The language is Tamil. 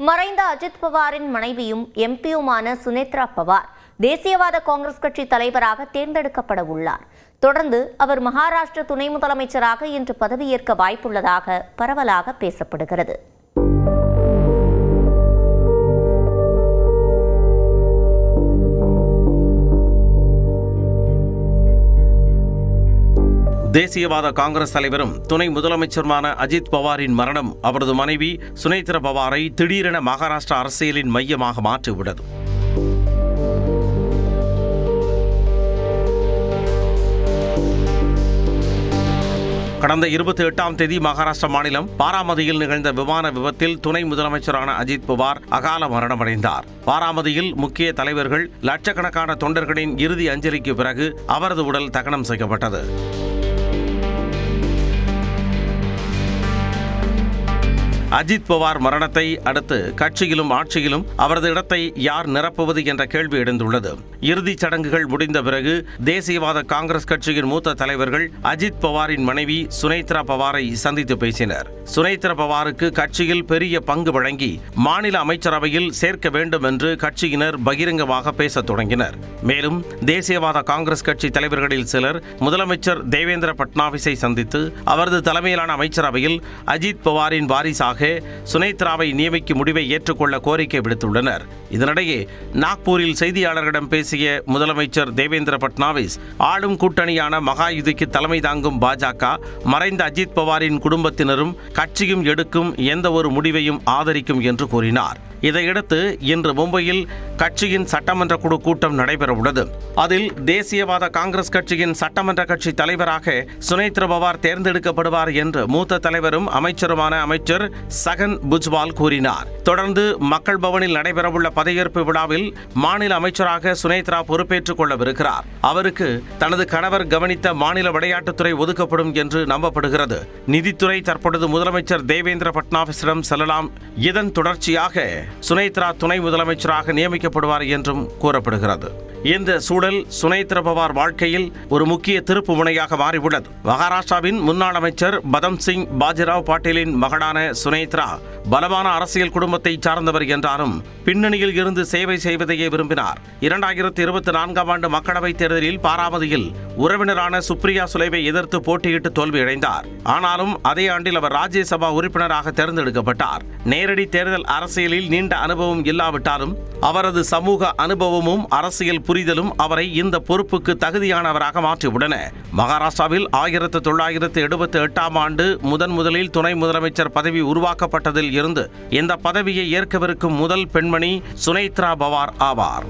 மறைந்த அஜித் பவாரின் மனைவியும் எம்பியுமான சுனேத்ரா பவார் தேசியவாத காங்கிரஸ் கட்சி தலைவராக தேர்ந்தெடுக்கப்பட உள்ளார். தொடர்ந்து அவர் மகாராஷ்டிர துணை முதலமைச்சராக இன்று பதவியேற்க வாய்ப்புள்ளதாக பரவலாக பேசப்படுகிறது. தேசியவாத காங்கிரஸ் தலைவரும் துணை முதலமைச்சருமான அஜித் பவாரின் மரணம் அவரது மனைவி சுனேத்ரா பவாரை திடீரென மகாராஷ்டிரா அரசியலின் மையமாக மாற்றிவிட்டது. கடந்த 28ஆம் தேதி மகாராஷ்டிரா மாநிலம் பாராமதியில் நிகழ்ந்த விமான விபத்தில் துணை முதலமைச்சரான அஜித் பவார் அகால மரணமடைந்தார். பாராமதியில் முக்கிய தலைவர்கள், லட்சக்கணக்கான தொண்டர்களின் இறுதி அஞ்சலிக்கு பிறகு அவரது உடல் தகனம் செய்யப்பட்டது. அஜித் பவார் மரணத்தை அடுத்து கட்சியிலும் ஆட்சியிலும் அவரது இடத்தை யார் நிரப்புவது என்ற கேள்வி எழுந்துள்ளது. இறுதிச் சடங்குகள் முடிந்த பிறகு தேசியவாத காங்கிரஸ் கட்சியின் மூத்த தலைவர்கள் அஜித் பவாரின் மனைவி சுனேத்ரா பவாரை சந்தித்து பேசினர். சுனேத்ரா பவாருக்கு கட்சியில் பெரிய பங்கு வழங்கி மாநில அமைச்சரவையில் சேர்க்க வேண்டும் என்று கட்சியினர் பகிரங்கமாக பேசத் தொடங்கினர். மேலும் தேசியவாத காங்கிரஸ் கட்சி தலைவர்களில் சிலர் முதலமைச்சர் தேவேந்திர பட்னாவிஸை சந்தித்து அவரது தலைமையிலான அமைச்சரவையில் அஜித் பவாரின் வாரிசாக சுனேத்ராவை நியமிக்கும் முடிவை ஏற்றுக்கொள்ள கோரிக்கை விடுத்துள்ளனர். இதனிடையே நாக்பூரில் செய்தியாளர்களிடம் பேசிய முதலமைச்சர் தேவேந்திர பட்னாவிஸ் ஆளும் கூட்டணியான மகாயுதிக்கு தலைமை தாங்கும் பாஜக மறைந்த அஜித் பவாரின் குடும்பத்தினரும் கட்சியும் எடுக்கும் எந்த ஒரு முடிவையும் ஆதரிக்கும் என்று கூறினார். இதையடுத்து இன்று மும்பையில் கட்சியின் சட்டமன்ற குழு கூட்டம் நடைபெறவுள்ளது. அதில் தேசியவாத காங்கிரஸ் கட்சியின் சட்டமன்ற கட்சி தலைவராக சுனேத்ரா பவார் தேர்ந்தெடுக்கப்படுவார் என்று மூத்த தலைவரும் அமைச்சருமான அமைச்சர் சகன் புஜ்வால் கூறினார். தொடர்ந்து மக்கள் பவனில் நடைபெறவுள்ள பதவியேற்பு விழாவில் மாநில அமைச்சராக சுனேத்ரா பொறுப்பேற்றுக் கொள்ளவிருக்கிறார். அவருக்கு தனது கணவர் கவனித்த மாநில விளையாட்டுத்துறை ஒதுக்கப்படும் என்று நம்பப்படுகிறது. நிதித்துறை தற்பொழுது முதலமைச்சர் தேவேந்திர பட்னாவிஸிடம் செல்லலாம். இதன் தொடர்ச்சியாக சுனேத்ரா துணை முதலமைச்சராக நியமிக்கப்படுவார் என்றும் கூறப்படுகிறது. இந்த சூழல் சுனேத்ரா பவார் வாழ்க்கையில் ஒரு முக்கிய திருப்பு முனையாக மாறியுள்ளது. மகாராஷ்டிராவின் முன்னாள் அமைச்சர் பதம் சிங் பாஜிராவ் பாட்டீலின் மகளான சுனேத்ரா பலமான அரசியல் குடும்பத்தை சார்ந்தவர் என்றாலும் பின்னணியில் இருந்து சேவை செய்வதையே விரும்பினார். 2024ஆம் ஆண்டு மக்களவைத் தேர்தலில் பாராமதியில் உறவினரான சுப்ரியா சுலேவை எதிர்த்து போட்டியிட்டு தோல்வியடைந்தார். ஆனாலும் அதே ஆண்டில் அவர் ராஜ்யசபா உறுப்பினராக தேர்ந்தெடுக்கப்பட்டார். நேரடி தேர்தல் அரசியலில் நீண்ட அனுபவம் இல்லாவிட்டாலும் அவரது சமூக அனுபவமும் அரசியல் புரிதலும் அவரை இந்த பொறுப்புக்கு தகுதியானவராக மாற்றியுள்ளன. மகாராஷ்டிராவில் 1978ஆம் ஆண்டு முதலில் துணை முதலமைச்சர் பதவி உருவாக்கப்பட்டதில் இருந்து இந்த பதவியை ஏற்கவிருக்கும் முதல் பெண்மணி சுனேத்ரா பவார் ஆவார்.